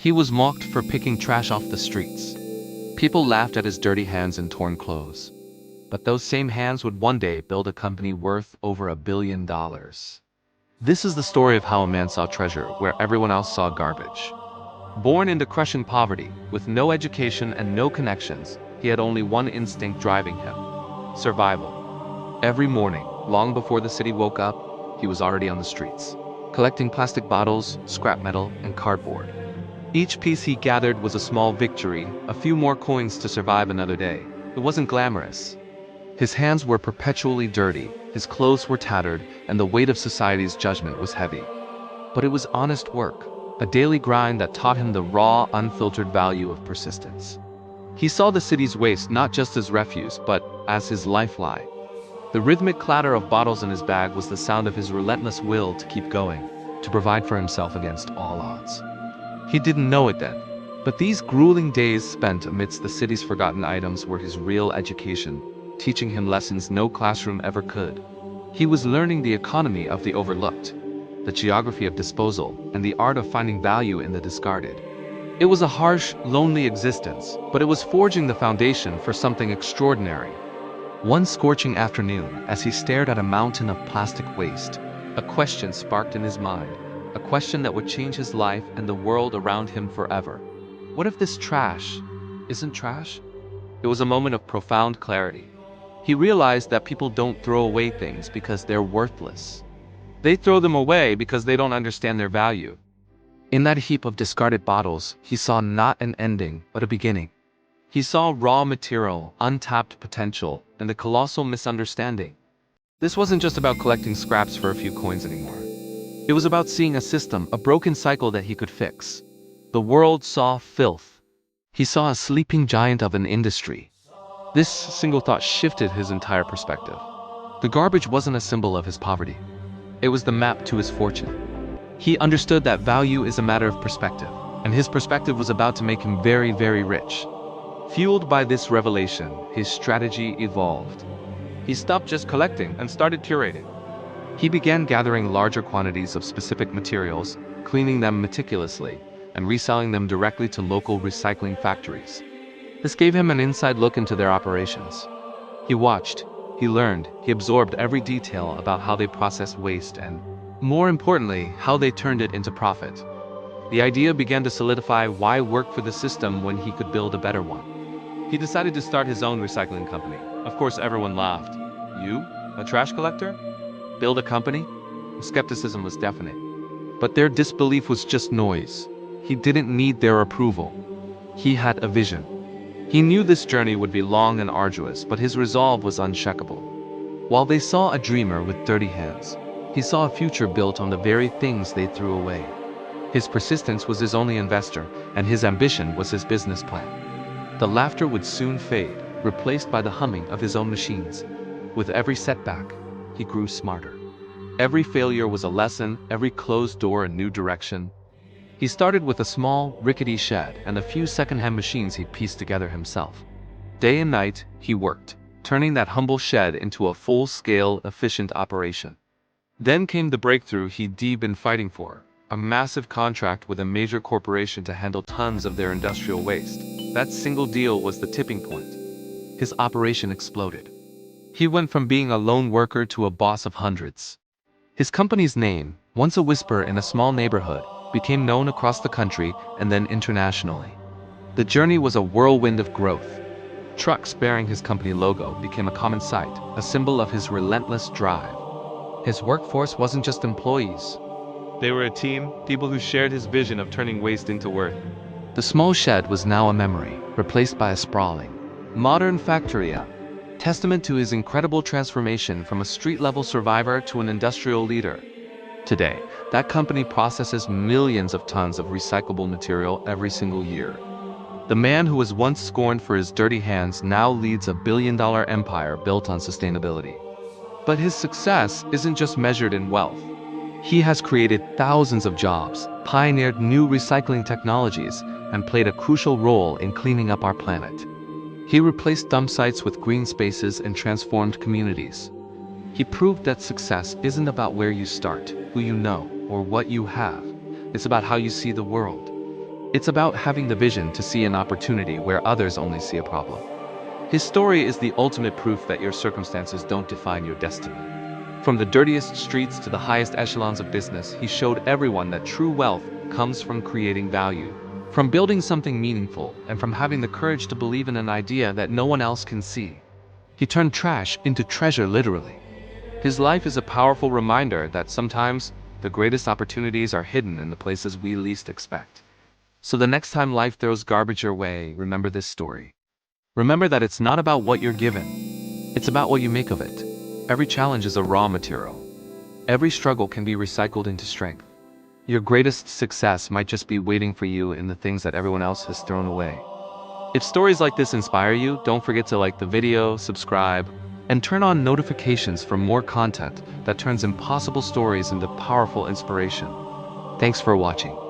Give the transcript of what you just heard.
He was mocked for picking trash off the streets. People laughed at his dirty hands and torn clothes. But those same hands would one day build a company worth over $1 billion. This is the story of how a man saw treasure where everyone else saw garbage. Born into crushing poverty, with no education and no connections, he had only one instinct driving him: survival. Every morning, long before the city woke up, he was already on the streets, collecting plastic bottles, scrap metal, and cardboard. Each piece he gathered was a small victory, a few more coins to survive another day. It wasn't glamorous. His hands were perpetually dirty, his clothes were tattered, and the weight of society's judgment was heavy. But it was honest work, a daily grind that taught him the raw, unfiltered value of persistence. He saw the city's waste not just as refuse, but as his lifeline. The rhythmic clatter of bottles in his bag was the sound of his relentless will to keep going, to provide for himself against all odds. He didn't know it then, but these grueling days spent amidst the city's forgotten items were his real education, teaching him lessons no classroom ever could. He was learning the economy of the overlooked, the geography of disposal, and the art of finding value in the discarded. It was a harsh, lonely existence, but it was forging the foundation for something extraordinary. One scorching afternoon, as he stared at a mountain of plastic waste, a question sparked in his mind, a question that would change his life and the world around him forever. What if this trash isn't trash? It was a moment of profound clarity. He realized that people don't throw away things because they're worthless. They throw them away because they don't understand their value. In that heap of discarded bottles, he saw not an ending, but a beginning. He saw raw material, untapped potential, and a colossal misunderstanding. This wasn't just about collecting scraps for a few coins anymore. It was about seeing a system, a broken cycle that he could fix. The world saw filth. He saw a sleeping giant of an industry. This single thought shifted his entire perspective. The garbage wasn't a symbol of his poverty. It was the map to his fortune. He understood that value is a matter of perspective, and his perspective was about to make him very, very rich. Fueled by this revelation, his strategy evolved. He stopped just collecting and started curating. He began gathering larger quantities of specific materials, cleaning them meticulously, and reselling them directly to local recycling factories. This gave him an inside look into their operations. He watched, he learned, he absorbed every detail about how they processed waste and, more importantly, how they turned it into profit. The idea began to solidify: why work for the system when he could build a better one? He decided to start his own recycling company. Of course, everyone laughed. You? A trash collector? Build a company? The skepticism was deafening. But their disbelief was just noise. He didn't need their approval. He had a vision. He knew this journey would be long and arduous, but his resolve was unshakable. While they saw a dreamer with dirty hands, he saw a future built on the very things they threw away. His persistence was his only investor, and his ambition was his business plan. The laughter would soon fade, replaced by the humming of his own machines. With every setback, he grew smarter. Every failure was a lesson, every closed door a new direction. He started with a small, rickety shed and a few second-hand machines he pieced together himself. Day and night, he worked, turning that humble shed into a full-scale, efficient operation. Then came the breakthrough he'd been fighting for: a massive contract with a major corporation to handle tons of their industrial waste. That single deal was the tipping point. His operation exploded. He went from being a lone worker to a boss of hundreds. His company's name, once a whisper in a small neighborhood, became known across the country and then internationally. The journey was a whirlwind of growth. Trucks bearing his company logo became a common sight, a symbol of his relentless drive. His workforce wasn't just employees. They were a team, people who shared his vision of turning waste into worth. The small shed was now a memory, replaced by a sprawling, modern factory, testament to his incredible transformation from a street-level survivor to an industrial leader. Today, that company processes millions of tons of recyclable material every single year. The man who was once scorned for his dirty hands now leads a billion-dollar empire built on sustainability. But his success isn't just measured in wealth. He has created thousands of jobs, pioneered new recycling technologies, and played a crucial role in cleaning up our planet. He replaced dump sites with green spaces and transformed communities. He proved that success isn't about where you start, who you know, or what you have. It's about how you see the world. It's about having the vision to see an opportunity where others only see a problem. His story is the ultimate proof that your circumstances don't define your destiny. From the dirtiest streets to the highest echelons of business, he showed everyone that true wealth comes from creating value, from building something meaningful, and from having the courage to believe in an idea that no one else can see. He turned trash into treasure literally. His life is a powerful reminder that sometimes the greatest opportunities are hidden in the places we least expect. So the next time life throws garbage your way, remember this story. Remember that it's not about what you're given, it's about what you make of it. Every challenge is a raw material. Every struggle can be recycled into strength. Your greatest success might just be waiting for you in the things that everyone else has thrown away. If stories like this inspire you, don't forget to like the video, subscribe, and turn on notifications for more content that turns impossible stories into powerful inspiration. Thanks for watching.